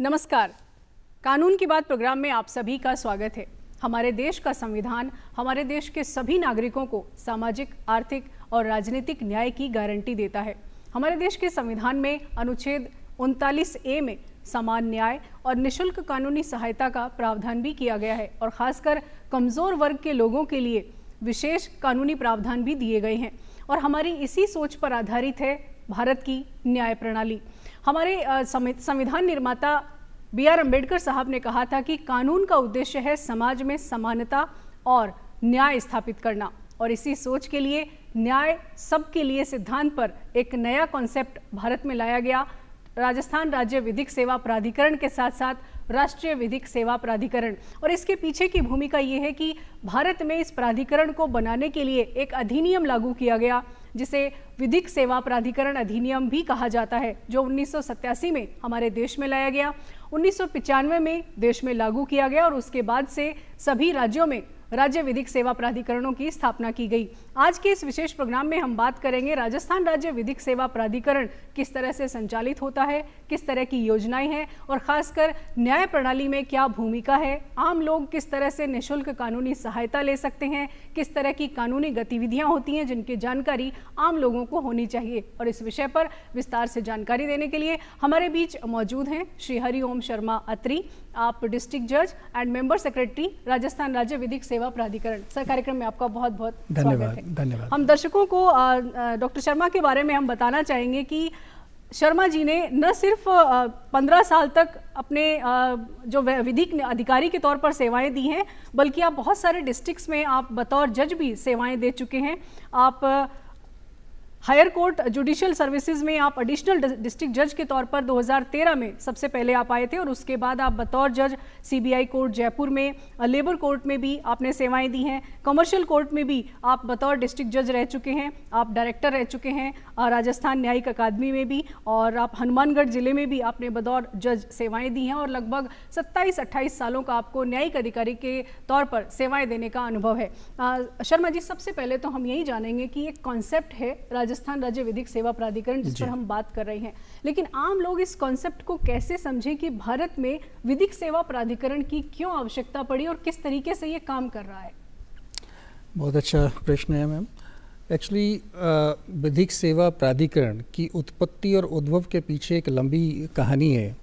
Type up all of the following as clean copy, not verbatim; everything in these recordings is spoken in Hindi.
नमस्कार। कानून की बात प्रोग्राम में आप सभी का स्वागत है। हमारे देश का संविधान हमारे देश के सभी नागरिकों को सामाजिक, आर्थिक और राजनीतिक न्याय की गारंटी देता है। हमारे देश के संविधान में अनुच्छेद 39A में समान न्याय और निशुल्क कानूनी सहायता का प्रावधान भी किया गया है और खासकर कमजोर वर्ग के लोगों के लिए विशेष कानूनी प्रावधान भी दिए गए हैं। और हमारी इसी सोच पर आधारित है भारत की न्याय प्रणाली। हमारे संविधान निर्माता B.R. अम्बेडकर साहब ने कहा था कि कानून का उद्देश्य है समाज में समानता और न्याय स्थापित करना, और इसी सोच के लिए न्याय सबके लिए सिद्धांत पर एक नया कॉन्सेप्ट भारत में लाया गया। राजस्थान राज्य विधिक सेवा प्राधिकरण के साथ साथ राष्ट्रीय विधिक सेवा प्राधिकरण। और इसके पीछे की भूमिका ये है कि भारत में इस प्राधिकरण को बनाने के लिए एक अधिनियम लागू किया गया जिसे विधिक सेवा प्राधिकरण अधिनियम भी कहा जाता है, जो 1987 में हमारे देश में लाया गया, 1995 में देश में लागू किया गया और उसके बाद से सभी राज्यों में राज्य विधिक सेवा प्राधिकरणों की स्थापना की गई। आज के इस विशेष प्रोग्राम में हम बात करेंगे राजस्थान राज्य विधिक सेवा प्राधिकरण किस तरह से संचालित होता है, किस तरह की योजनाएं हैं और खासकर न्याय प्रणाली में क्या भूमिका है, आम लोग किस तरह से निःशुल्क कानूनी सहायता ले सकते हैं, किस तरह की कानूनी गतिविधियां होती हैं जिनकी जानकारी आम लोगों को होनी चाहिए। और इस विषय पर विस्तार से जानकारी देने के लिए हमारे बीच मौजूद हैं श्री हरिओम शर्मा अत्री, आप डिस्ट्रिक्ट जज एंड मेंबर सेक्रेटरी राजस्थान राज्य विधिक सेवा प्राधिकरण। सर, कार्यक्रम में आपका बहुत बहुत स्वागत है। धन्यवाद। हम दर्शकों को डॉक्टर शर्मा के बारे में हम बताना चाहेंगे कि शर्मा जी ने न सिर्फ 15 साल तक अपने जो विधिक अधिकारी के तौर पर सेवाएं दी हैं, बल्कि आप बहुत सारे डिस्ट्रिक्ट्स में आप बतौर जज भी सेवाएं दे चुके हैं। आप हायर कोर्ट जुडिशियल सर्विसेज में आप एडिशनल डिस्ट्रिक्ट जज के तौर पर 2013 में सबसे पहले आप आए थे और उसके बाद आप बतौर जज CBI कोर्ट जयपुर में, लेबर कोर्ट में भी आपने सेवाएं दी हैं, कमर्शियल कोर्ट में भी आप बतौर डिस्ट्रिक्ट जज रह चुके हैं, आप डायरेक्टर रह चुके हैं राजस्थान न्यायिक अकादमी में भी, और आप हनुमानगढ़ जिले में भी आपने बतौर जज सेवाएं दी हैं और लगभग 27-28 सालों का आपको न्यायिक अधिकारी के तौर पर सेवाएं देने का अनुभव है। शर्मा जी, सबसे पहले तो हम यही जानेंगे कि एक कॉन्सेप्ट है राजस्थान राज्य विधिक सेवा प्राधिकरण जिस पर हम बात कर रहे हैं, लेकिन आम लोग इस कॉन्सेप्ट को कैसे समझें कि भारत में विधिक सेवा प्राधिकरण की क्यों आवश्यकता पड़ी और किस तरीके से ये काम कर रहा है? बहुत अच्छा प्रश्न है मैम। एक्चुअली विधिक सेवा प्राधिकरण की उत्पत्ति और उद्भव के पीछे एक लंबी कहानी है,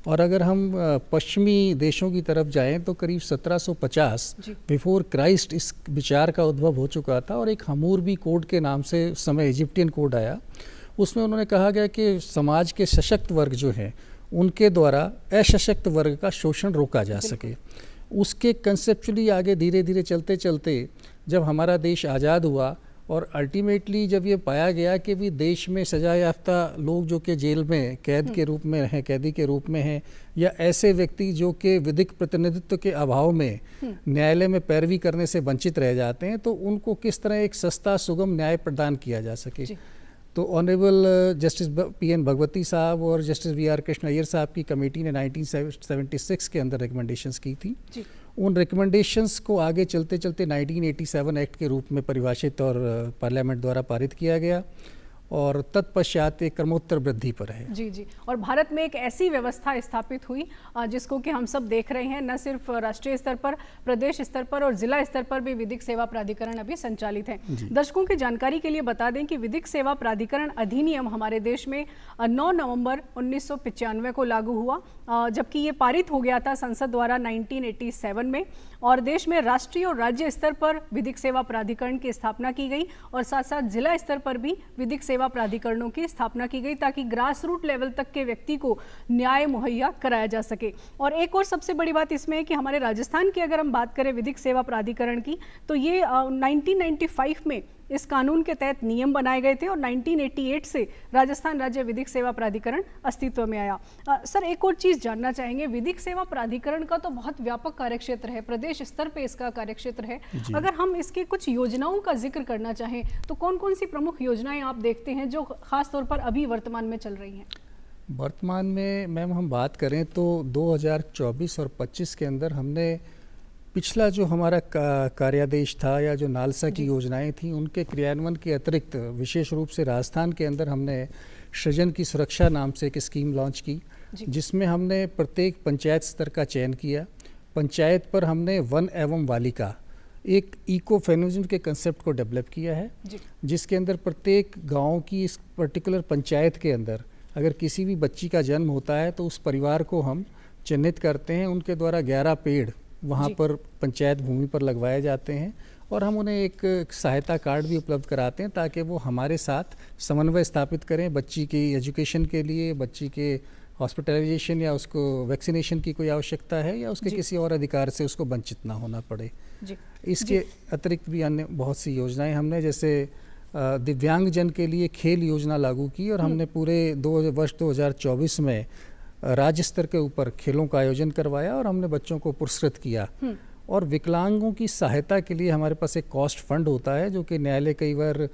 और अगर हम पश्चिमी देशों की तरफ जाएं तो करीब 1750 बिफोर क्राइस्ट इस विचार का उद्भव हो चुका था, और एक हमूरबी कोड के नाम से उस समय इजिप्टियन कोड आया। उसमें उन्होंने कहा गया कि समाज के सशक्त वर्ग जो हैं उनके द्वारा असशक्त वर्ग का शोषण रोका जा सके। उसके कंसेप्चुअली आगे धीरे धीरे चलते चलते जब हमारा देश आज़ाद हुआ और अल्टीमेटली जब ये पाया गया कि भी देश में सजा याफ्ता लोग जो कि जेल में कैद के रूप में हैं, कैदी के रूप में हैं, या ऐसे व्यक्ति जो कि विधिक प्रतिनिधित्व के अभाव में न्यायालय में पैरवी करने से वंचित रह जाते हैं, तो उनको किस तरह एक सस्ता सुगम न्याय प्रदान किया जा सके। तो ऑनरेबल जस्टिस PN भगवती साहब और जस्टिस VR कृष्ण अय्यर साहब की कमेटी ने 1976 के अंदर रिकमेंडेशंस की थी। उन रिकमेंडेशंस को आगे चलते चलते 1987 एक्ट के रूप में परिभाषित और पार्लियामेंट द्वारा पारित किया गया, और तत्पश्चात एक क्रमोत्तर वृद्धि पर है। जी जी। और भारत में एक ऐसी व्यवस्था स्थापित हुई जिसको कि हम सब देख रहे हैं, न सिर्फ राष्ट्रीय स्तर पर, प्रदेश स्तर पर और जिला स्तर पर भी विधिक सेवा प्राधिकरण अभी संचालित है। दर्शकों की जानकारी के लिए बता दें कि विधिक सेवा प्राधिकरण अधिनियम हमारे देश में 9 नवंबर 1995 को लागू हुआ, जबकि ये पारित हो गया था संसद द्वारा 1987 में, और देश में राष्ट्रीय और राज्य स्तर पर विधिक सेवा प्राधिकरण की स्थापना की गई और साथ साथ जिला स्तर पर भी विधिक सेवा प्राधिकरणों की स्थापना की गई ताकि ग्रास रूट लेवल तक के व्यक्ति को न्याय मुहैया कराया जा सके। और एक और सबसे बड़ी बात इसमें है कि हमारे राजस्थान की अगर हम बात करें विधिक सेवा प्राधिकरण की, तो ये 1995 में इस कानून के तहत नियम बनाए गए थे और 1988 से राजस्थान राज्य विधिक सेवा प्राधिकरण अस्तित्व में आया। सर, एक और चीज़ जानना चाहेंगे, विधिक सेवा प्राधिकरण का तो बहुत व्यापक कार्यक्षेत्र है, प्रदेश स्तर पे इसका कार्यक्षेत्र है। अगर हम इसकी कुछ योजनाओं का जिक्र करना चाहें तो कौन कौन सी प्रमुख योजनाएं आप देखते हैं जो खास तौर पर अभी वर्तमान में चल रही हैं? वर्तमान में मैम हम बात करें तो 2024 और 25 के अंदर हमने पिछला जो हमारा कार्यादेश था या जो नालसा की योजनाएं थी उनके क्रियान्वयन के अतिरिक्त विशेष रूप से राजस्थान के अंदर हमने सृजन की सुरक्षा नाम से एक स्कीम लॉन्च की, जिसमें हमने प्रत्येक पंचायत स्तर का चयन किया। पंचायत पर हमने वन एवं बालिका एक इको फेमिनिज्म के कंसेप्ट को डेवलप किया है, जिसके अंदर प्रत्येक गांव की इस पर्टिकुलर पंचायत के अंदर अगर किसी भी बच्ची का जन्म होता है तो उस परिवार को हम चिन्हित करते हैं, उनके द्वारा 11 पेड़ वहाँ पर पंचायत भूमि पर लगवाए जाते हैं और हम उन्हें एक सहायता कार्ड भी उपलब्ध कराते हैं ताकि वो हमारे साथ समन्वय स्थापित करें बच्ची की एजुकेशन के लिए, बच्ची के हॉस्पिटलाइजेशन या उसको वैक्सीनेशन की कोई आवश्यकता है या उसके किसी और अधिकार से उसको वंचित ना होना पड़े। इसके अतिरिक्त भी अन्य बहुत सी योजनाएं हमने, जैसे दिव्यांगजन के लिए खेल योजना लागू की और हमने पूरे वर्ष 2024 में राज्य स्तर के ऊपर खेलों का आयोजन करवाया और हमने बच्चों को पुरस्कृत किया। और विकलांगों की सहायता के लिए हमारे पास एक कॉस्ट फंड होता है, जो कि न्यायालय कई बार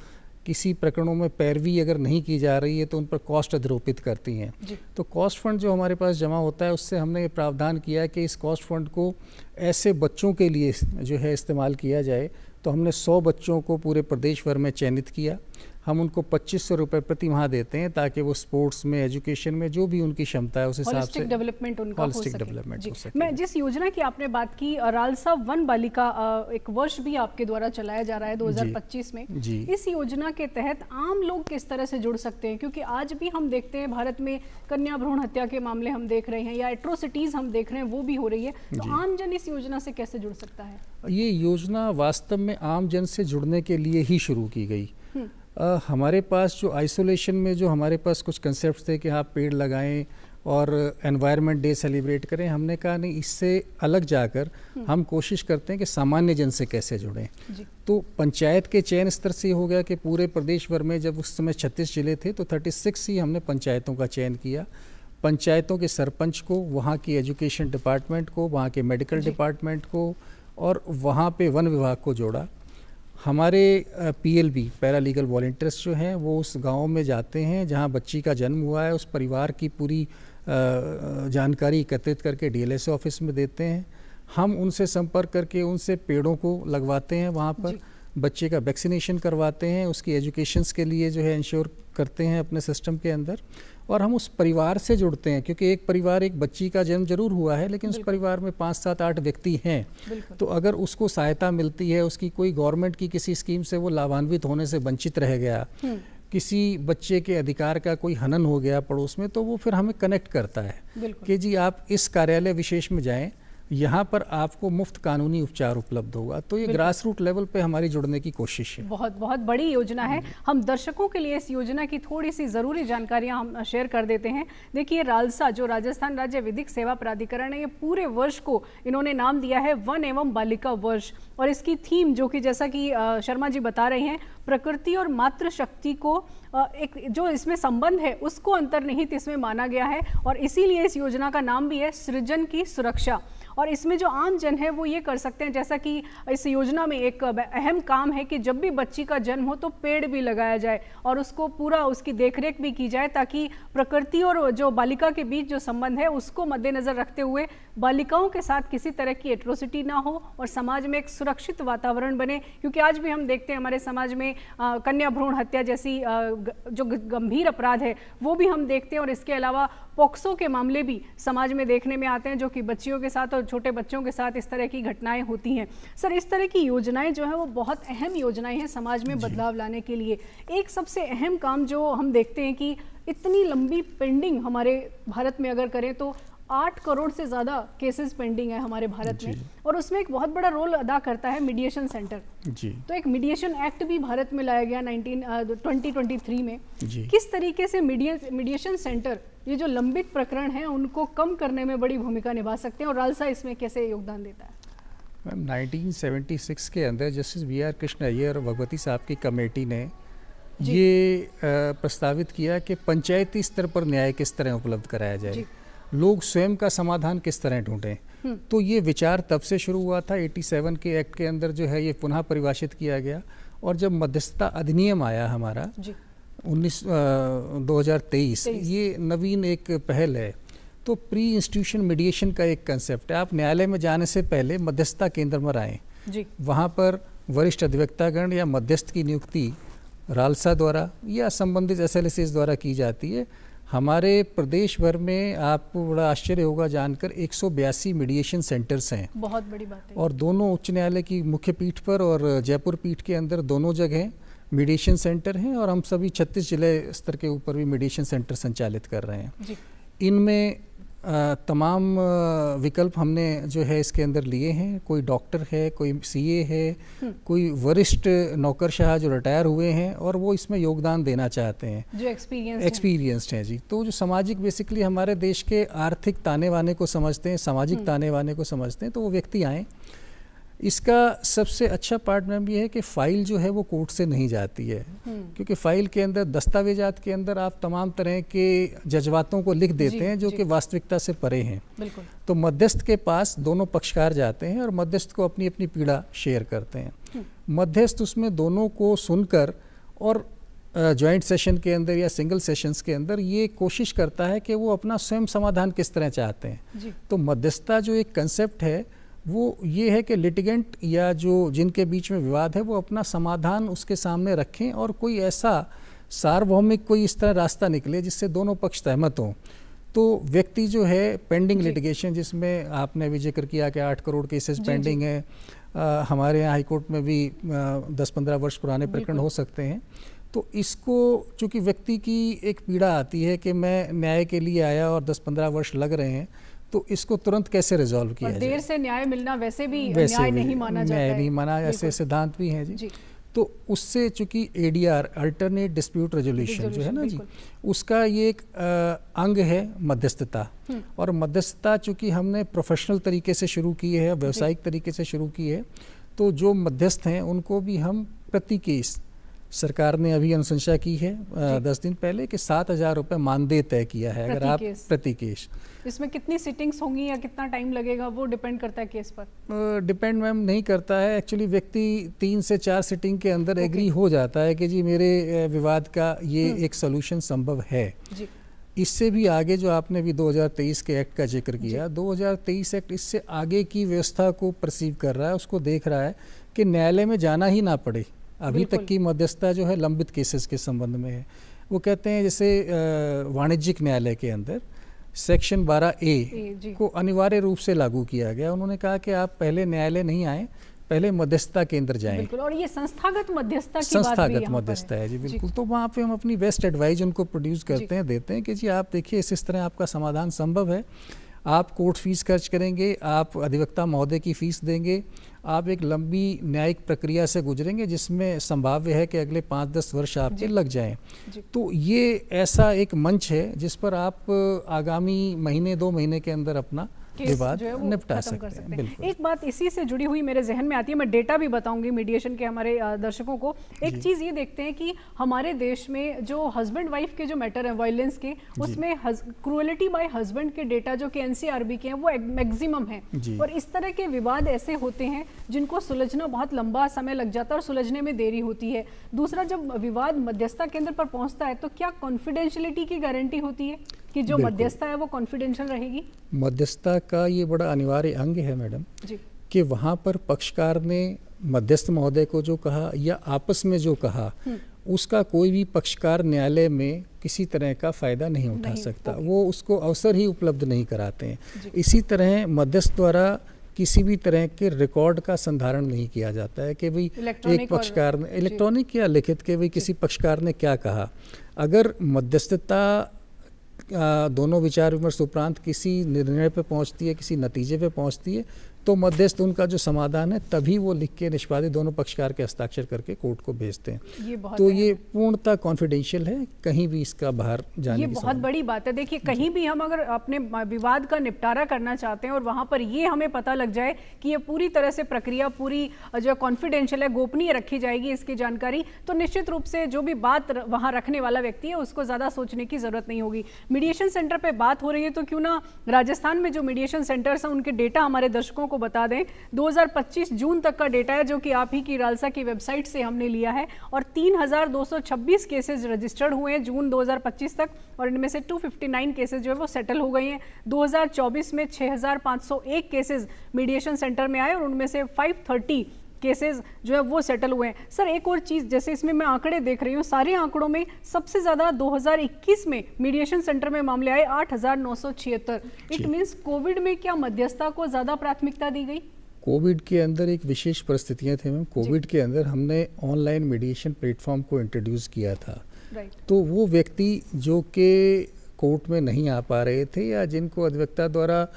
किसी प्रकरणों में पैरवी अगर नहीं की जा रही है तो उन पर कॉस्ट अधिरोपित करती हैं। तो कॉस्ट फंड जो हमारे पास जमा होता है उससे हमने ये प्रावधान किया कि इस कॉस्ट फंड को ऐसे बच्चों के लिए जो है इस्तेमाल किया जाए। तो हमने 100 बच्चों को पूरे प्रदेश भर में चयनित किया। हम उनको 2500 रुपये प्रति माह देते हैं ताकि वो स्पोर्ट्स में, एजुकेशन में जो भी उनकी क्षमता है उस हिसाब से डेवलपमेंट उनका हो सके। मैं जिस योजना की आपने बात की, रालसा वन बालिका एक वर्ष भी आपके द्वारा चलाया जा रहा है 2025 में। इस योजना के तहत आम लोग किस तरह से जुड़ सकते हैं, क्योंकि आज भी हम देखते हैं भारत में कन्या भ्रूण हत्या के मामले हम देख रहे हैं या एट्रोसिटीज हम देख रहे हैं, वो भी हो रही है। तो आम जन इस योजना से कैसे जुड़ सकता है? ये योजना वास्तव में आम जन से जुड़ने के लिए ही शुरू की गई। हमारे पास जो आइसोलेशन में जो हमारे पास कुछ कंसेप्ट थे कि आप पेड़ लगाएं और एनवायरनमेंट डे सेलिब्रेट करें, हमने कहा नहीं, इससे अलग जाकर हम कोशिश करते हैं कि सामान्य जन से कैसे जुड़ें। तो पंचायत के चयन स्तर से हो गया कि पूरे प्रदेश भर में जब उस समय 36 जिले थे तो 36 ही हमने पंचायतों का चयन किया। पंचायतों के सरपंच को, वहाँ की एजुकेशन डिपार्टमेंट को, वहाँ के मेडिकल डिपार्टमेंट को और वहाँ पे वन विभाग को जोड़ा। हमारे PLB पैरा लीगल वॉलंटियर्स जो हैं वो उस गांव में जाते हैं जहां बच्ची का जन्म हुआ है, उस परिवार की पूरी जानकारी एकत्रित करके DLS ऑफिस में देते हैं। हम उनसे संपर्क करके उनसे पेड़ों को लगवाते हैं, वहां पर बच्चे का वैक्सीनेशन करवाते हैं, उसकी एजुकेशंस के लिए जो है इंश्योर करते हैं अपने सिस्टम के अंदर। और हम उस परिवार से जुड़ते हैं, क्योंकि एक परिवार, एक बच्ची का जन्म जरूर हुआ है लेकिन उस परिवार में 5, 7, 8 व्यक्ति हैं। तो अगर उसको सहायता मिलती है, उसकी कोई गवर्नमेंट की किसी स्कीम से वो लाभान्वित होने से वंचित रह गया, किसी बच्चे के अधिकार का कोई हनन हो गया पड़ोस में, तो वो फिर हमें कनेक्ट करता है कि जी आप इस कार्यालय विशेष में जाएं, यहाँ पर आपको मुफ्त कानूनी उपचार उपलब्ध होगा। तो ये ग्रास रूट लेवल पे हमारी जुड़ने की कोशिश है। बहुत बहुत बड़ी योजना है। हम दर्शकों के लिए इस योजना की थोड़ी सी ज़रूरी जानकारियाँ हम शेयर कर देते हैं। देखिए, रालसा जो राजस्थान राज्य विधिक सेवा प्राधिकरण है, ये पूरे वर्ष को इन्होंने नाम दिया है वन एवं बालिका वर्ष। और इसकी थीम जो कि जैसा कि शर्मा जी बता रहे हैं, प्रकृति और मातृशक्ति को एक जो इसमें संबंध है उसको अंतर्निहित इसमें माना गया है। और इसीलिए इस योजना का नाम भी है सृजन की सुरक्षा। और इसमें जो आम जन है वो ये कर सकते हैं, जैसा कि इस योजना में एक अहम काम है कि जब भी बच्ची का जन्म हो तो पेड़ भी लगाया जाए और उसको पूरा उसकी देखरेख भी की जाए, ताकि प्रकृति और जो बालिका के बीच जो संबंध है उसको मद्देनजर रखते हुए बालिकाओं के साथ किसी तरह की एट्रोसिटी ना हो और समाज में एक सुरक्षित वातावरण बने। क्योंकि आज भी हम देखते हैं हमारे समाज में कन्या भ्रूण हत्या जैसी जो गंभीर अपराध है वो भी हम देखते हैं। और इसके अलावा पॉक्सो के मामले भी समाज में देखने में आते हैं, जो कि बच्चियों के साथ और छोटे बच्चों के साथ इस तरह की घटनाएं होती हैं। सर, इस तरह की योजनाएं जो है वो बहुत अहम योजनाएं हैं समाज में बदलाव लाने के लिए। एक सबसे अहम काम जो हम देखते हैं कि इतनी लंबी पेंडिंग हमारे भारत में अगर करें तो 8 करोड़ से ज़्यादा केसेस पेंडिंग है हमारे भारत में, और उसमें एक बहुत बड़ा रोल अदा करता है मीडिएशन सेंटर। तो एक मीडिएशन एक्ट भी भारत में लाया गया 2023 में। किस तरीके से मीडिएशन सेंटर ये जो लंबित प्रकरण हैं उनको कम करने में बड़ी भूमिका निभा सकते हैं, और रालसा इसमें कैसे योगदान देता है? मैम, 1976 के अंदर जस्टिस VR कृष्ण अय्यर और भगवती साहब की कमेटी ने ये प्रस्तावित किया कि पंचायती स्तर पर न्याय किस तरह उपलब्ध कराया जाए, लोग स्वयं का समाधान किस तरह ढूंढें। तो ये विचार तब से शुरू हुआ था। 87 के एक्ट के अंदर जो है ये पुनः परिभाषित किया गया। और जब मध्यस्थता अधिनियम आया हमारा 2023, ये नवीन एक पहल है। तो प्री इंस्टीट्यूशन मीडिएशन का एक कंसेप्ट है, आप न्यायालय में जाने से पहले मध्यस्थता केंद्र में आएँ, वहाँ पर वरिष्ठ अधिवक्तागण या मध्यस्थ की नियुक्ति रालसा द्वारा या संबंधित SLSS द्वारा की जाती है। हमारे प्रदेश भर में आपको बड़ा आश्चर्य होगा जानकर 182 मीडिएशन सेंटर्स हैं। बहुत बड़ी बात है। और दोनों उच्च न्यायालय की मुख्य पीठ पर और जयपुर पीठ के अंदर दोनों जगह मीडिएशन सेंटर हैं, और हम सभी 36 जिले स्तर के ऊपर भी मीडिएशन सेंटर संचालित कर रहे हैं जी। इनमें तमाम विकल्प हमने जो है इसके अंदर लिए हैं। कोई डॉक्टर है, कोई सीए है, कोई वरिष्ठ नौकरशाह जो रिटायर हुए हैं और वो इसमें योगदान देना चाहते हैं, जो एक्सपीरियंस्ड हैं जी। तो जो सामाजिक बेसिकली हमारे देश के आर्थिक ताने बाने को समझते हैं, सामाजिक ताने बाने को समझते हैं, तो वो व्यक्ति आएँ। इसका सबसे अच्छा पार्ट मैम ये है कि फ़ाइल जो है वो कोर्ट से नहीं जाती है, क्योंकि फ़ाइल के अंदर दस्तावेजात के अंदर आप तमाम तरह के जज्बातों को लिख देते हैं जो कि वास्तविकता से परे हैं। बिल्कुल। तो मध्यस्थ के पास दोनों पक्षकार जाते हैं और मध्यस्थ को अपनी अपनी पीड़ा शेयर करते हैं। मध्यस्थ उसमें दोनों को सुनकर और जॉइंट सेशन के अंदर या सिंगल सेशंस के अंदर ये कोशिश करता है कि वो अपना स्वयं समाधान किस तरह चाहते हैं। तो मध्यस्थता जो एक कंसेप्ट है वो ये है कि लिटिगेंट या जो जिनके बीच में विवाद है वो अपना समाधान उसके सामने रखें और कोई ऐसा सार्वभौमिक कोई इस तरह रास्ता निकले जिससे दोनों पक्ष सहमत हों। तो व्यक्ति जो है पेंडिंग लिटिगेशन, जिसमें आपने भी जिक्र किया कि 8 करोड़ केसेस पेंडिंग है, हमारे यहाँ हाईकोर्ट में भी 10-15 वर्ष पुराने प्रकरण हो सकते हैं। तो इसको चूँकि व्यक्ति की एक पीड़ा आती है कि मैं न्याय के लिए आया और 10-15 वर्ष लग रहे हैं, तो इसको तुरंत कैसे रिजॉल्व किया जाए। देर से न्याय मिलना वैसे भी न्याय नहीं माना जाता है। न्याय नहीं माना, ऐसे सिद्धांत भी हैं जी। तो उससे चूंकि ADR अल्टरनेट डिस्प्यूट रेजोल्यूशन जो है ना जी, उसका ये एक अंग है मध्यस्थता। और मध्यस्थता चूंकि हमने प्रोफेशनल तरीके से शुरू की है, व्यावसायिक तरीके से शुरू की है, तो जो मध्यस्थ हैं उनको भी हम प्रति केस, सरकार ने अभी अनुशंसा की है 10 दिन पहले कि 7,000 रुपये मानदेय तय किया है अगर आप प्रति केस। इसमें कितनी सिटिंग्स होंगी या कितना टाइम लगेगा वो डिपेंड करता है केस पर? डिपेंड मैम नहीं करता है। एक्चुअली व्यक्ति 3 से 4 सिटिंग के अंदर एग्री हो जाता है कि जी मेरे विवाद का ये एक सॉल्यूशन संभव है जी। इससे भी आगे जो आपने भी 2023 के एक्ट का जिक्र किया, 2023 एक्ट इससे आगे की व्यवस्था को परसीव कर रहा है, उसको देख रहा है कि न्यायालय में जाना ही ना पड़े। अभी तक की मध्यस्थता जो है लंबित केसेस के संबंध में है। वो कहते हैं जैसे वाणिज्यिक न्यायालय के अंदर सेक्शन 12A को अनिवार्य रूप से लागू किया गया। उन्होंने कहा कि आप पहले न्यायालय नहीं आए, पहले मध्यस्थता केंद्र जाएं। और ये संस्थागत मध्यस्थता की बात भी संस्थागत मध्यस्थता है जी, बिल्कुल। तो वहाँ पे हम अपनी बेस्ट एडवाइस उनको प्रोड्यूस करते हैं, देते हैं कि जी आप देखिए इस तरह आपका समाधान संभव है। आप कोर्ट फीस खर्च करेंगे, आप अधिवक्ता महोदय की फीस देंगे, आप एक लंबी न्यायिक प्रक्रिया से गुजरेंगे जिसमें संभाव्य है कि अगले 5-10 वर्ष आपके लग जाएं। तो ये ऐसा एक मंच है जिस पर आप आगामी महीने 2 महीने के अंदर अपना विवाद निपटा सकते हैं। एक बात इसी से जुड़ी हुई मेरे जहन में आती है, मैं डेटा भी बताऊंगी मीडिएशन के हमारे दर्शकों को। एक चीज़ ये देखते हैं कि हमारे देश में जो हस्बैंड वाइफ के जो मैटर है वायलेंस के, उसमें क्रूएलिटी बाय हस्बैंड के डेटा जो कि NCRB के हैं वो मैक्सिमम है। और इस तरह के विवाद ऐसे होते हैं जिनको सुलझना बहुत लंबा समय लग जाता है और सुलझने में देरी होती है। दूसरा, जब विवाद मध्यस्थता केंद्र पर पहुंचता है तो क्या कॉन्फिडेंशियलिटी की गारंटी होती है कि जो मध्यस्थता है वो कॉन्फिडेंशियल रहेगी? मध्यस्थता का ये बड़ा अनिवार्य अंग है मैडम कि वहाँ पर पक्षकार ने मध्यस्थ महोदय को जो कहा या आपस में जो कहा, उसका कोई भी पक्षकार न्यायालय में किसी तरह का फ़ायदा नहीं उठा सकता। वो उसको अवसर ही उपलब्ध नहीं कराते हैं। इसी तरह मध्यस्थ द्वारा किसी भी तरह के रिकॉर्ड का संधारण नहीं किया जाता है कि भाई एक पक्षकार ने इलेक्ट्रॉनिक या लिखित के भाई किसी पक्षकार ने क्या कहा। अगर मध्यस्थता दोनों विचार विमर्श उपरांत किसी निर्णय पे पहुंचती है, किसी नतीजे पे पहुंचती है, तो मध्यस्थ उनका जो समाधान है तभी वो लिख के निष्पादित दोनों पक्षकार के हस्ताक्षर करके कोर्ट को भेजते हैं। तो ये पूर्णतः कॉन्फिडेंशियल है, कहीं भी इसका बाहर जाने की बहुत बड़ी बात है। देखिए, कहीं भी हम अगर अपने विवाद का निपटारा करना चाहते हैं और वहां पर ये हमें पता लग जाए कि ये पूरी तरह से प्रक्रिया पूरी जो कॉन्फिडेंशियल है, गोपनीय रखी जाएगी इसकी जानकारी, तो निश्चित रूप से जो भी बात वहां रखने वाला व्यक्ति है उसको ज्यादा सोचने की जरूरत नहीं होगी। मीडिएशन सेंटर पे बात हो रही है तो क्यों ना राजस्थान में जो मीडिएशन सेंटर्स हैं उनके डेटा हमारे दर्शकों को बता दें। 2025 जून तक का डेटा है जो कि आप ही की रालसा की वेबसाइट से हमने लिया है, और 3,226 केसेस रजिस्टर्ड हुए हैं जून 2025 तक, और इनमें से 259 केसेस जो है वो सेटल हो गए हैं। 2024 में 6,501 केसेस मीडिएशन सेंटर में आए और उनमें से 530 केसेस जो है वो सेटल हुए हैं। सर एक और चीज़, जैसे इसमें मैं आंकड़े देख रही हूँ, सारे आंकड़ों में सबसे ज़्यादा 2021 में मीडिएशन सेंटर में मामले आए 8,976। इट मीन्स कोविड में क्या मध्यस्थता को ज़्यादा प्राथमिकता दी गई? कोविड के अंदर एक विशेष परिस्थितियां थी मैम। कोविड के अंदर हमने ऑनलाइन मीडिएशन प्लेटफॉर्म को इंट्रोड्यूस किया था। तो वो व्यक्ति जो कि कोर्ट में नहीं आ पा रहे थे या जिनको अधिवक्ता द्वारा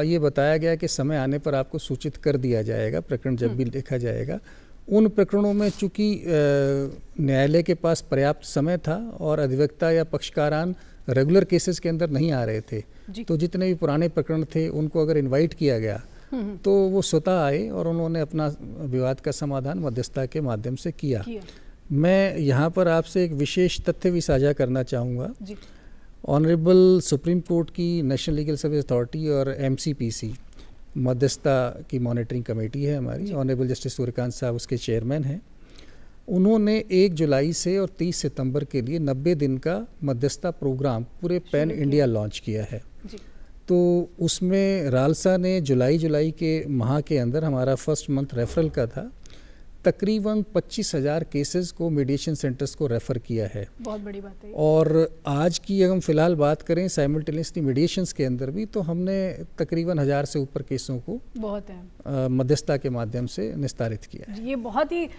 ये बताया गया कि समय आने पर आपको सूचित कर दिया जाएगा प्रकरण जब भी लिखा जाएगा, उन प्रकरणों में चूंकि न्यायालय के पास पर्याप्त समय था और अधिवक्ता या पक्षकारान रेगुलर केसेस के अंदर नहीं आ रहे थे, तो जितने भी पुराने प्रकरण थे उनको अगर इनवाइट किया गया तो वो स्वतः आए और उन्होंने अपना विवाद का समाधान मध्यस्थता के माध्यम से किया। मैं यहाँ पर आपसे एक विशेष तथ्य भी साझा करना चाहूँगा। ऑनरेबल सुप्रीम कोर्ट की नेशनल लीगल सर्विस अथॉरिटी और MCPC मध्यस्थता की मॉनिटरिंग कमेटी है हमारी, ऑनरेबल जस्टिस सूर्यकांत साहब उसके चेयरमैन हैं। उन्होंने 1 जुलाई से और 30 सितंबर के लिए 90 दिन का मध्यस्थता प्रोग्राम पूरे पैन इंडिया लॉन्च किया है। तो उसमें रालसा ने जुलाई के माह के अंदर हमारा फर्स्ट मंथ रेफरल का था, तकरीबन 25,000 केसेस को मीडिएशन सेंटर्स को रेफ़र किया है। बहुत बड़ी बात है। और आज की अगर हम फिलहाल बात करें साइमल्टेनियसली मीडिएशंस के अंदर भी, तो हमने तकरीबन 1000 से ऊपर केसों को बहुत है मध्यस्थता के माध्यम से निस्तारित किया है। ये बहुत ही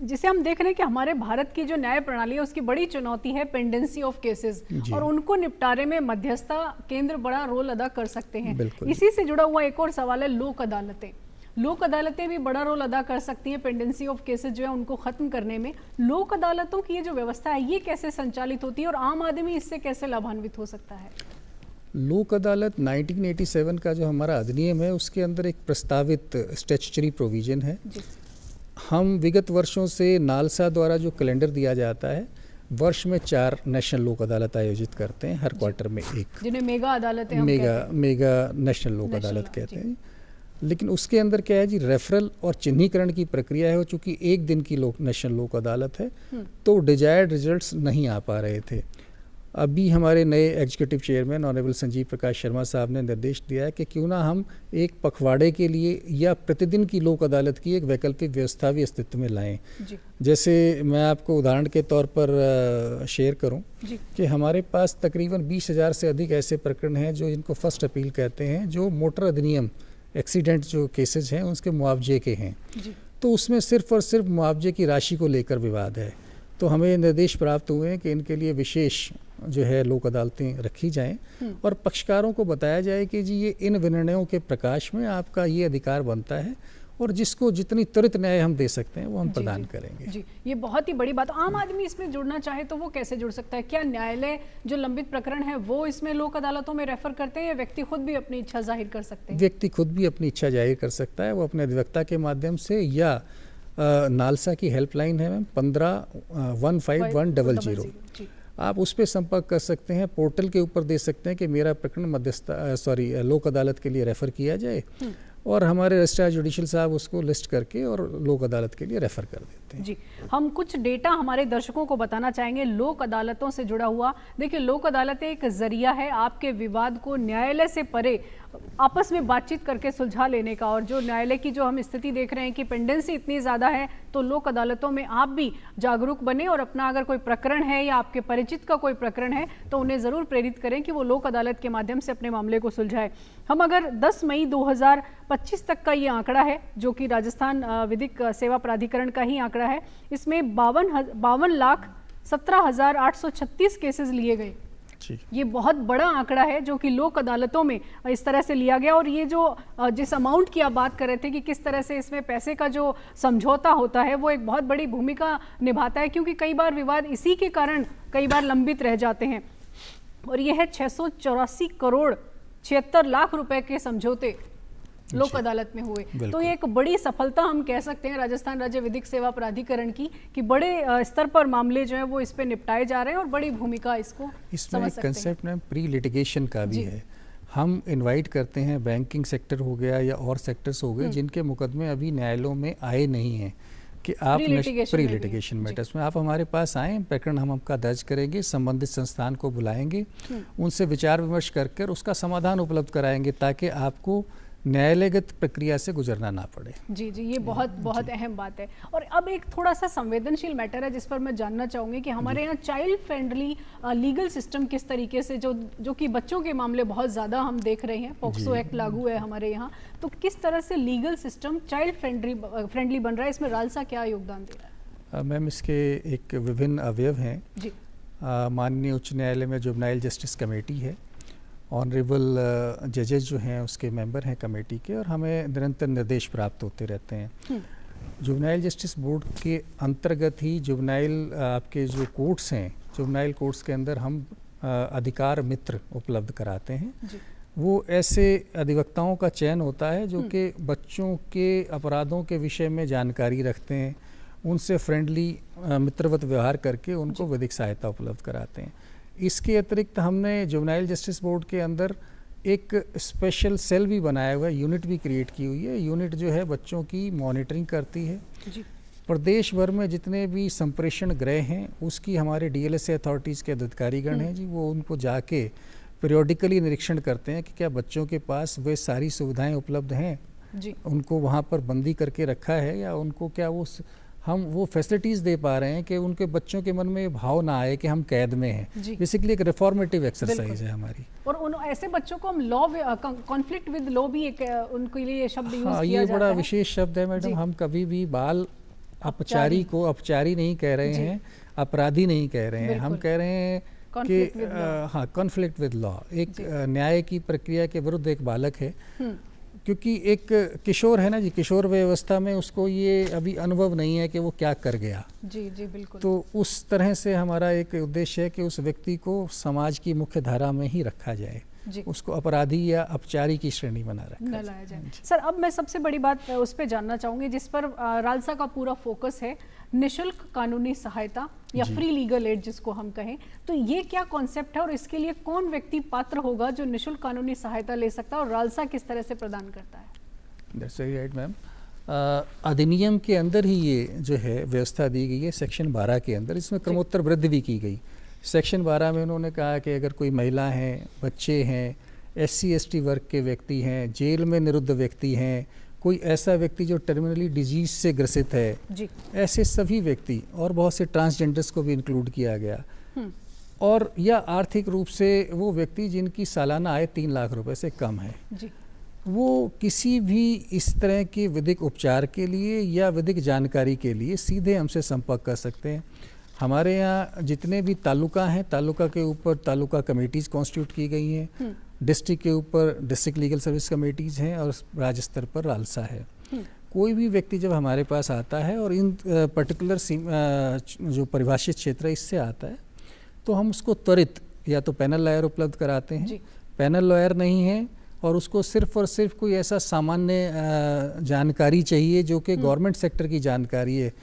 जिसे हम देख रहे हैं कि हमारे भारत की जो न्याय प्रणाली है उसकी बड़ी चुनौती है पेंडेंसी ऑफ केसेस, और उनको निपटारे में मध्यस्थता केंद्र बड़ा रोल अदा कर सकते हैं। इसी से जुड़ा हुआ एक और सवाल है लोक अदालतें। लोक अदालतें भी बड़ा रोल अदा कर सकती हैं पेंडेंसी ऑफ केसेस जो है उनको खत्म करने में। लोक अदालतों की ये जो व्यवस्था है ये कैसे संचालित होती है और आम आदमी इससे कैसे लाभान्वित हो सकता है? लोक अदालत 1987 का जो हमारा अधिनियम है उसके अंदर एक प्रस्तावित स्टैट्यूटरी प्रोविजन है। हम विगत वर्षों से नालसा द्वारा जो कैलेंडर दिया जाता है, वर्ष में 4 नेशनल लोक अदालत आयोजित करते हैं, हर क्वार्टर में एक, जिन्हें मेगा अदालतें मेगा नेशनल लोक अदालत कहते हैं। लेकिन उसके अंदर क्या है जी, रेफरल और चिन्हीकरण की प्रक्रिया है। चूँकि 1 दिन की नेशनल लोक अदालत है तो डिजायर्ड रिजल्ट्स नहीं आ पा रहे थे। अभी हमारे नए executive chairman honourable Sanjeev Prakash Sharma साहब ने निर्देश दिया है कि क्यों ना हम एक पखवाड़े के लिए या प्रतिदिन की लोक अदालत की एक वैकल्पिक व्यवस्था भी अस्तित्व में लाएं। जैसे मैं आपको उदाहरण के तौर पर शेयर करूं कि हमारे पास तकरीबन 20,000 से अधिक ऐसे प्रकरण हैं जो जिनको फर्स्ट अपील कहते हैं, जो मोटर अधिनियम एक्सीडेंट जो केसेस हैं उसके मुआवजे के हैं। तो उसमें सिर्फ और सिर्फ मुआवजे की राशि को लेकर विवाद है। तो हमें निर्देश प्राप्त हुए हैं कि इनके लिए विशेष जो है लोक अदालतें रखी जाएं और पक्षकारों को बताया जाए कि जी ये इन निर्णयों के प्रकाश में आपका ये अधिकार बनता है और जिसको जितनी त्वरित न्याय हम दे सकते हैं वो हम प्रदान करेंगे। जी, ये बहुत ही बड़ी बात। आम आदमी इसमें जुड़ना चाहे तो वो कैसे जुड़ सकता है? क्या न्यायालय जो लंबित प्रकरण है वो इसमें लोक अदालतों में रेफर करते हैं या व्यक्ति खुद भी अपनी इच्छा जाहिर कर सकते हैं? व्यक्ति खुद भी अपनी इच्छा जाहिर कर सकता है, वो अपने अधिवक्ता के माध्यम से, या नालसा की हेल्पलाइन है मैम 15-15100, आप उस पर संपर्क कर सकते हैं। पोर्टल के ऊपर दे सकते हैं कि मेरा प्रकरण लोक अदालत के लिए रेफ़र किया जाए और हमारे रजिस्ट्रार जुडिशियल साहब उसको लिस्ट करके और लोक अदालत के लिए रेफ़र कर देते हैं। जी, हम कुछ डेटा हमारे दर्शकों को बताना चाहेंगे लोक अदालतों से जुड़ा हुआ। देखिए, लोक अदालतें एक जरिया है आपके विवाद को न्यायालय से परे आपस में बातचीत करके सुलझा लेने का। और जो न्यायालय की जो हम स्थिति देख रहे हैं कि पेंडेंसी इतनी ज़्यादा है, तो लोक अदालतों में आप भी जागरूक बने और अपना अगर कोई प्रकरण है या आपके परिचित का कोई प्रकरण है तो उन्हें ज़रूर प्रेरित करें कि वो लोक अदालत के माध्यम से अपने मामले को सुलझाए। हम अगर 10 मई 2025 तक का ये आंकड़ा है जो कि राजस्थान विधिक सेवा प्राधिकरण का ही आंकड़ा है, इसमें 52,17,836 केसेस लिए गए। ये बहुत बड़ा आंकड़ा है जो कि लोक अदालतों में इस तरह से लिया गया। और ये जो जिस अमाउंट की आप बात कर रहे थे कि किस तरह से इसमें पैसे का जो समझौता होता है वो एक बहुत बड़ी भूमिका निभाता है, क्योंकि कई बार विवाद इसी के कारण कई बार लंबित रह जाते हैं। और ये है 684 करोड़ 76 लाख रुपए के समझौते लोक अदालत में हुए। तो ये एक बड़ी सफलता हम कह सकते हैं राजस्थान राज्य विधिक सेवा प्राधिकरण की, कि बड़े स्तर पर मामले जो है वो इस पे निपटाए जा रहे हैं और बड़ी भूमिका इसमें एक कंसेप्ट में प्री लिटिगेशन का भी है। हम इनवाइट करते हैं, बैंकिंग सेक्टर हो गया या और सेक्टर्स हो गए जिनके मुकदमे अभी न्यायालयों में आए नहीं हैं, कि आप प्री लिटिगेशन मैटर्स में आप हमारे पास आएँ, प्रकरण हम आपका दर्ज करेंगे, संबंधित संस्थान को बुलाएंगे, उनसे विचार विमर्श कर उसका समाधान उपलब्ध कराएंगे, ताकि आपको न्यायालयगत प्रक्रिया से गुजरना ना पड़े। जी जी, ये बहुत अहम बात है। और अब एक थोड़ा सा संवेदनशील मैटर है जिस पर मैं जानना चाहूँगी कि हमारे यहाँ चाइल्ड फ्रेंडली लीगल सिस्टम किस तरीके से जो कि बच्चों के मामले बहुत ज़्यादा हम देख रहे हैं, पॉक्सो एक्ट लागू है हमारे यहाँ, तो किस तरह से लीगल सिस्टम चाइल्ड फ्रेंडली बन रहा है, इसमें रालसा क्या योगदान दे रहा है? मैम, इसके एक विभिन्न अवयव हैं जी। माननीय उच्च न्यायालय में जुवेनाइल जस्टिस कमेटी है, ऑनरेबल जजेस जो हैं उसके मेंबर हैं कमेटी के, और हमें निरंतर निर्देश प्राप्त होते रहते हैं। जुवेनाइल जस्टिस बोर्ड के अंतर्गत ही जुवेनाइल आपके जो कोर्ट्स हैं, जुवेनाइल कोर्ट्स के अंदर हम अधिकार मित्र उपलब्ध कराते हैं। वो ऐसे अधिवक्ताओं का चयन होता है जो कि बच्चों के अपराधों के विषय में जानकारी रखते हैं, उनसे फ्रेंडली मित्रवत व्यवहार करके उनको विधिक सहायता उपलब्ध कराते हैं। इसके अतिरिक्त हमने जुवेनाइल जस्टिस बोर्ड के अंदर एक स्पेशल सेल भी बनाया हुआ है, यूनिट भी क्रिएट की हुई है। यूनिट जो है बच्चों की मॉनिटरिंग करती है जी। प्रदेश भर में जितने भी संप्रेषण गृह हैं उसकी हमारे DLSA अथॉरिटीज़ के अधिकारीगण हैं जी, वो उनको जाके पीरियोडिकली निरीक्षण करते हैं कि क्या बच्चों के पास वे सारी सुविधाएं उपलब्ध हैं जी, उनको वहाँ पर बंदी करके रखा है, या उनको क्या हम वो फैसिलिटीज़ दे पा रहे हैं कि उनके बच्चों के मन में भाव ना आए कि हम कैद में हैं। बेसिकली एक रिफॉर्मेटिव एक्सरसाइज है हमारी। और उन ऐसे बच्चों को हम लॉ कॉन्फ्लिक्ट विद लॉ भी एक उनके लिए शब्द यूज किया जाता है। ये बड़ा विशेष शब्द है मैडम। हम कभी भी बाल अपचारी को अपचारी नहीं कह रहे हैं, अपराधी नहीं कह रहे हैं, हम कह रहे हैं कि हाँ, कॉन्फ्लिक्ट विद लॉ, एक न्याय की प्रक्रिया के विरुद्ध एक बालक है, क्योंकि एक किशोर है ना जी, किशोर व्यवस्था में उसको ये अभी अनुभव नहीं है कि वो क्या कर गया। जी जी बिल्कुल। तो उस तरह से हमारा एक उद्देश्य है कि उस व्यक्ति को समाज की मुख्य धारा में ही रखा जाए, उसको अपराधी या अपचारी की श्रेणी बना रखा लाया जाए। सर, अब मैं सबसे बड़ी बात उस पर जानना चाहूँगी जिस पर रालसा का पूरा फोकस है, निशुल्क कानूनी सहायता या फ्री लीगल एड जिसको हम कहें। तो ये क्या कॉन्सेप्ट है और इसके लिए कौन व्यक्ति पात्र होगा जो निशुल्क कानूनी सहायता ले सकता है, और रालसा किस तरह से प्रदान करता है? That's very right ma'am. अधिनियम के अंदर ही ये जो है व्यवस्था दी गई है, सेक्शन 12 के अंदर। इसमें क्रमोत्तर वृद्धि भी की गई। सेक्शन 12 में उन्होंने कहा कि अगर कोई महिला हैं, बच्चे हैं, SC/ST वर्ग के व्यक्ति हैं, जेल में निरुद्ध व्यक्ति हैं, कोई ऐसा व्यक्ति जो टर्मिनली डिजीज से ग्रसित है जी, ऐसे सभी व्यक्ति, और बहुत से ट्रांसजेंडर्स को भी इंक्लूड किया गया, और या आर्थिक रूप से वो व्यक्ति जिनकी सालाना आय 3 लाख रुपए से कम है जी, वो किसी भी इस तरह के विधिक उपचार के लिए या विधिक जानकारी के लिए सीधे हमसे संपर्क कर सकते हैं। हमारे यहाँ जितने भी तालुका हैं, तालुका के ऊपर तालुका कमेटीज़ कॉन्स्टिट्यूट की गई हैं, डिस्ट्रिक्ट के ऊपर डिस्ट्रिक्ट लीगल सर्विस कमेटीज़ हैं, और राज्य स्तर पर रालसा है। कोई भी व्यक्ति जब हमारे पास आता है और इन पर्टिकुलर जो परिभाषित क्षेत्र है इससे आता है, तो हम उसको त्वरित या तो पैनल लॉयर उपलब्ध कराते हैं। पैनल लॉयर नहीं है और उसको सिर्फ और सिर्फ कोई ऐसा सामान्य जानकारी चाहिए जो कि गवर्नमेंट सेक्टर की जानकारी है,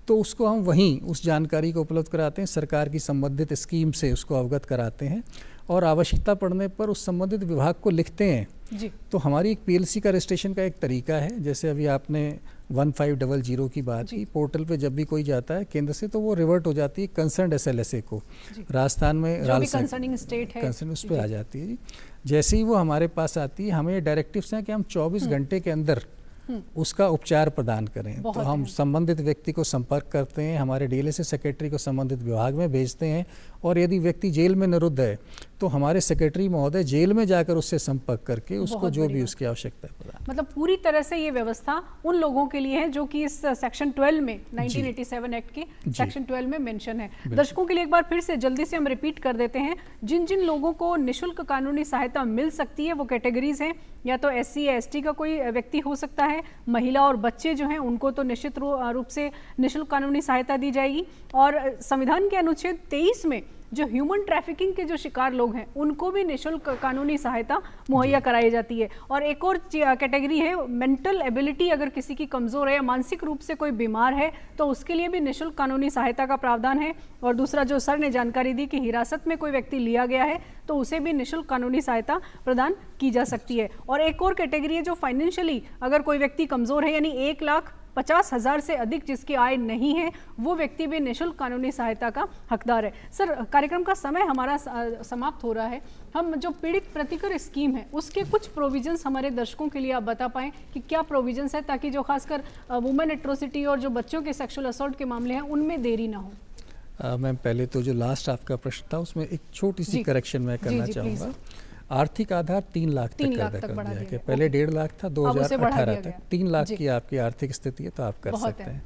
तो उसको हम वहीं उस जानकारी को उपलब्ध कराते हैं, सरकार की संबंधित स्कीम से उसको अवगत कराते हैं, और आवश्यकता पड़ने पर उस संबंधित विभाग को लिखते हैं जी। तो हमारी एक PLC का रजिस्ट्रेशन का एक तरीका है, जैसे अभी आपने 1500 की बात की, पोर्टल पे जब भी कोई जाता है केंद्र से, तो वो रिवर्ट हो जाती है कंसर्न्ड SLSA को। राजस्थान में कंसर्निंग स्टेट है कंसर्न उस पर आ जाती है जी। जैसे ही वो हमारे पास आती है, हमें डायरेक्टिव्स हैं कि हम 24 घंटे के अंदर उसका उपचार प्रदान करें। तो हम संबंधित व्यक्ति को संपर्क करते हैं, हमारे DLSA सेक्रेटरी को संबंधित विभाग में भेजते हैं, और यदि व्यक्ति जेल में निरुद्ध है तो हमारे सेक्रेटरी महोदय जेल में जाकर उससे संपर्क करके उसको जो भी उसकी आवश्यकता है मतलब पूरी तरह से ये व्यवस्था उन लोगों के लिए है जो कि इस सेक्शन 12 में 1987 एक्ट के सेक्शन 12 में मेंशन है। दर्शकों के लिए एक बार फिर से जल्दी से हम रिपीट कर देते हैं, जिन जिन लोगों को निःशुल्क कानूनी सहायता मिल सकती है वो कैटेगरीज हैं, या तो SC या ST का कोई व्यक्ति हो सकता है, महिला और बच्चे जो हैं उनको तो निश्चित रूप से निःशुल्क कानूनी सहायता दी जाएगी, और संविधान के अनुच्छेद 23 में जो ह्यूमन ट्रैफिकिंग के जो शिकार लोग हैं उनको भी निःशुल्क कानूनी सहायता मुहैया कराई जाती है। और एक और कैटेगरी है मेंटल एबिलिटी, अगर किसी की कमज़ोर है या मानसिक रूप से कोई बीमार है तो उसके लिए भी निःशुल्क कानूनी सहायता का प्रावधान है। और दूसरा जो सर ने जानकारी दी कि हिरासत में कोई व्यक्ति लिया गया है तो उसे भी निःशुल्क कानूनी सहायता प्रदान की जा सकती है। और एक और कैटेगरी है जो फाइनेंशियली अगर कोई व्यक्ति कमज़ोर है, यानी 1 लाख 50,000 से अधिक जिसकी आय नहीं है वो व्यक्ति भी निःशुल्क कानूनी सहायता का हकदार है। सर, कार्यक्रम का समय हमारा समाप्त हो रहा है। हम जो पीड़ित प्रतिकर स्कीम है उसके कुछ प्रोविजंस हमारे दर्शकों के लिए आप बता पाएं कि क्या प्रोविजंस है, ताकि जो खासकर वुमेन एट्रोसिटी और जो बच्चों के सेक्सुअल असॉल्ट के मामले हैं उनमें देरी ना हो। मैम, पहले तो जो लास्ट आपका प्रश्न था उसमें एक छोटी सी करेक्शन मैं करना चाहूँगा। आर्थिक आधार 3 लाख तक कर दिया गया। पहले 1.5 लाख था, 2018 तक 3 लाख की आपकी आर्थिक स्थिति है तो आप कर सकते हैं।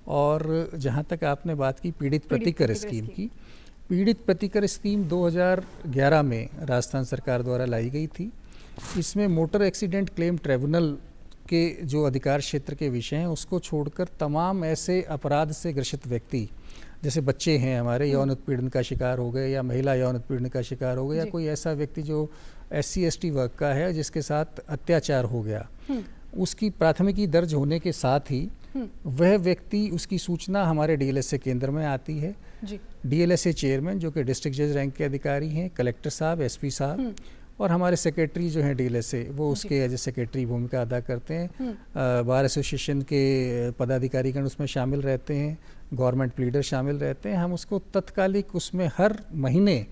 और जहाँ तक आपने बात की पीड़ित प्रतिकर स्कीम की, पीड़ित प्रतिकर स्कीम 2011 में राजस्थान सरकार द्वारा लाई गई थी। इसमें मोटर एक्सीडेंट क्लेम ट्रिब्यूनल के जो अधिकार क्षेत्र के विषय हैं उसको छोड़कर तमाम ऐसे अपराध से ग्रसित व्यक्ति, जैसे बच्चे हैं हमारे यौन उत्पीड़न का शिकार हो गए या महिला यौन उत्पीड़न का शिकार हो गया, या कोई ऐसा व्यक्ति जो SC ST वर्ग का है जिसके साथ अत्याचार हो गया, उसकी प्राथमिकी दर्ज होने के साथ ही वह व्यक्ति, उसकी सूचना हमारे DLSA केंद्र में आती है। DLSA चेयरमैन जो कि डिस्ट्रिक्ट जज रैंक के अधिकारी हैं, कलेक्टर साहब, SP साहब और हमारे सेक्रेटरी जो हैं DLSA, वो उसके एज ए सेक्रेटरी भूमिका अदा करते हैं। बार एसोसिएशन के पदाधिकारीगण उसमें शामिल रहते हैं, गवर्नमेंट प्लीडर शामिल रहते हैं। हम उसको तत्कालिक उसमें हर महीने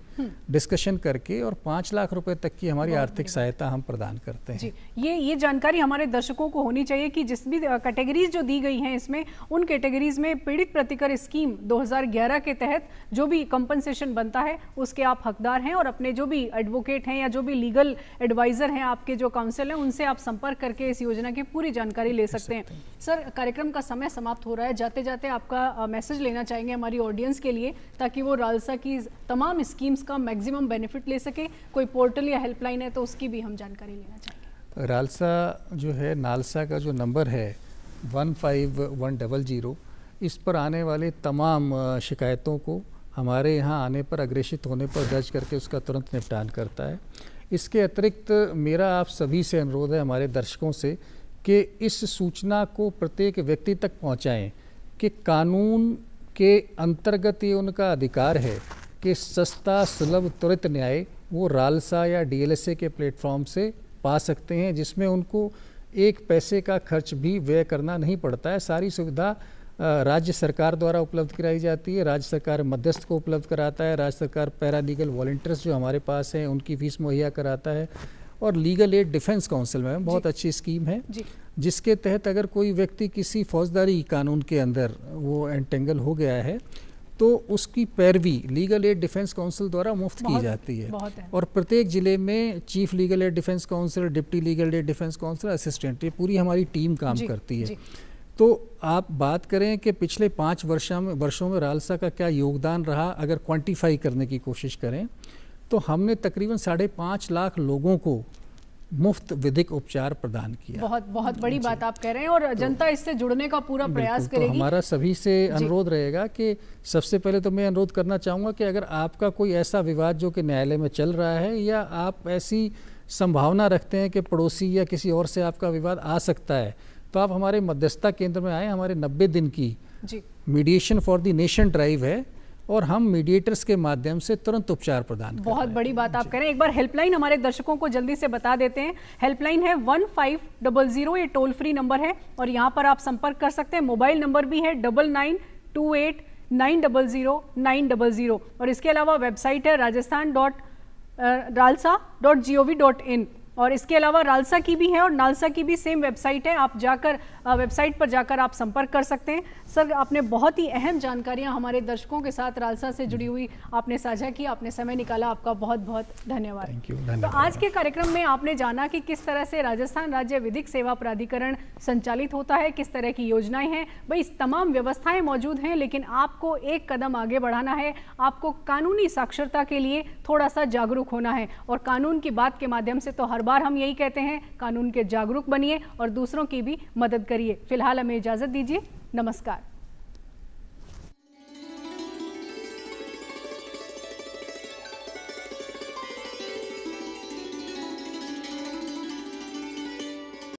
डिस्कशन करके और 5 लाख रुपए तक की हमारी आर्थिक सहायता हम प्रदान करते हैं। जी, ये जानकारी हमारे दर्शकों को होनी चाहिए कि जिस भी कैटेगरीज जो दी गई हैं इसमें, उन कैटेगरीज में पीड़ित प्रतिकर स्कीम 2011 के तहत जो भी कंपनसेशन बनता है उसके आप हकदार हैं, और अपने जो भी एडवोकेट हैं या जो भी लीगल एडवाइजर हैं, आपके जो काउंसिल हैं, उनसे आप संपर्क करके इस योजना की पूरी जानकारी ले सकते हैं। सर, कार्यक्रम का समय समाप्त हो रहा है। जाते जाते आपका मैसेज लेना चाहेंगे हमारी ऑडियंस के लिए, ताकि वो रालसा की तमाम स्कीम्स का मैक्सिमम बेनिफिट ले सके। कोई पोर्टल या हेल्पलाइन है तो उसकी भी हम जानकारी लेना चाहेंगे। रालसा जो है, नालसा का जो नंबर है 15100, इस पर आने वाले तमाम शिकायतों को हमारे यहाँ आने पर, अग्रेषित होने पर दर्ज करके उसका तुरंत निपटान करता है। इसके अतिरिक्त मेरा आप सभी से अनुरोध है, हमारे दर्शकों से, कि इस सूचना को प्रत्येक व्यक्ति तक पहुँचाएँ कि कानून के अंतर्गत ये उनका अधिकार है कि सस्ता, सुलभ, त्वरित न्याय वो रालसा या DLSA के प्लेटफॉर्म से पा सकते हैं, जिसमें उनको 1 पैसे का खर्च भी व्यय करना नहीं पड़ता है। सारी सुविधा राज्य सरकार द्वारा उपलब्ध कराई जाती है। राज्य सरकार मध्यस्थ को उपलब्ध कराता है, राज्य सरकार पैरालीगल वॉलंटियर्स जो हमारे पास हैं उनकी फीस मुहैया कराता है, और लीगल एड डिफेंस काउंसिल में बहुत अच्छी स्कीम है, जिसके तहत अगर कोई व्यक्ति किसी फौजदारी कानून के अंदर वो एंटेंगल हो गया है तो उसकी पैरवी लीगल एड डिफेंस काउंसिल द्वारा मुफ्त की जाती है। और प्रत्येक जिले में chief legal aid defence council, deputy legal aid defence council, assistant, ये पूरी हमारी टीम काम करती है। तो आप बात करें कि पिछले 5 वर्षों में रालसा का क्या योगदान रहा, अगर क्वांटिफाई करने की कोशिश करें तो हमने तकरीबन 5.5 लाख लोगों को मुफ्त विधिक उपचार प्रदान किया। बहुत बड़ी बात आप कह रहे हैं, और जनता इससे जुड़ने का पूरा प्रयास करेगी। तो हमारा सभी से अनुरोध रहेगा कि सबसे पहले तो मैं अनुरोध करना चाहूँगा कि अगर आपका कोई ऐसा विवाद जो कि न्यायालय में चल रहा है, या आप ऐसी संभावना रखते हैं कि पड़ोसी या किसी और से आपका विवाद आ सकता है, तो आप हमारे मध्यस्थता केंद्र में आए। हमारे 90 दिन की mediation for the nation drive है, और हम मीडिएटर्स के माध्यम से तुरंत उपचार प्रदान करते हैं। बहुत बड़ी बात आप कह रहे हैं। एक बार हेल्पलाइन हमारे दर्शकों को जल्दी से बता देते हैं। हेल्पलाइन है 1500, ये टोल फ्री नंबर है, और यहाँ पर आप संपर्क कर सकते हैं। मोबाइल नंबर भी है 9928900900, और इसके अलावा वेबसाइट है rajasthan.ralsa.gov.in, और इसके अलावा रालसा की भी है और नालसा की भी सेम वेबसाइट है। आप जाकर वेबसाइट पर जाकर आप संपर्क कर सकते हैं। सर, आपने बहुत ही अहम जानकारियां हमारे दर्शकों के साथ रालसा से जुड़ी हुई आपने साझा की, आपने समय निकाला, आपका बहुत बहुत धन्यवाद। Thank you. तो आज के कार्यक्रम में आपने जाना कि किस तरह से राजस्थान राज्य विधिक सेवा प्राधिकरण संचालित होता है, किस तरह की योजनाएं हैं। भाई, तमाम व्यवस्थाएं मौजूद हैं, लेकिन आपको एक कदम आगे बढ़ाना है। आपको कानूनी साक्षरता के लिए थोड़ा सा जागरूक होना है, और कानून की बात के माध्यम से तो हर बार हम यही कहते हैं, कानून के जागरूक बनिए और दूसरों की भी मदद करिए। फिलहाल हमें इजाजत दीजिए। नमस्कार।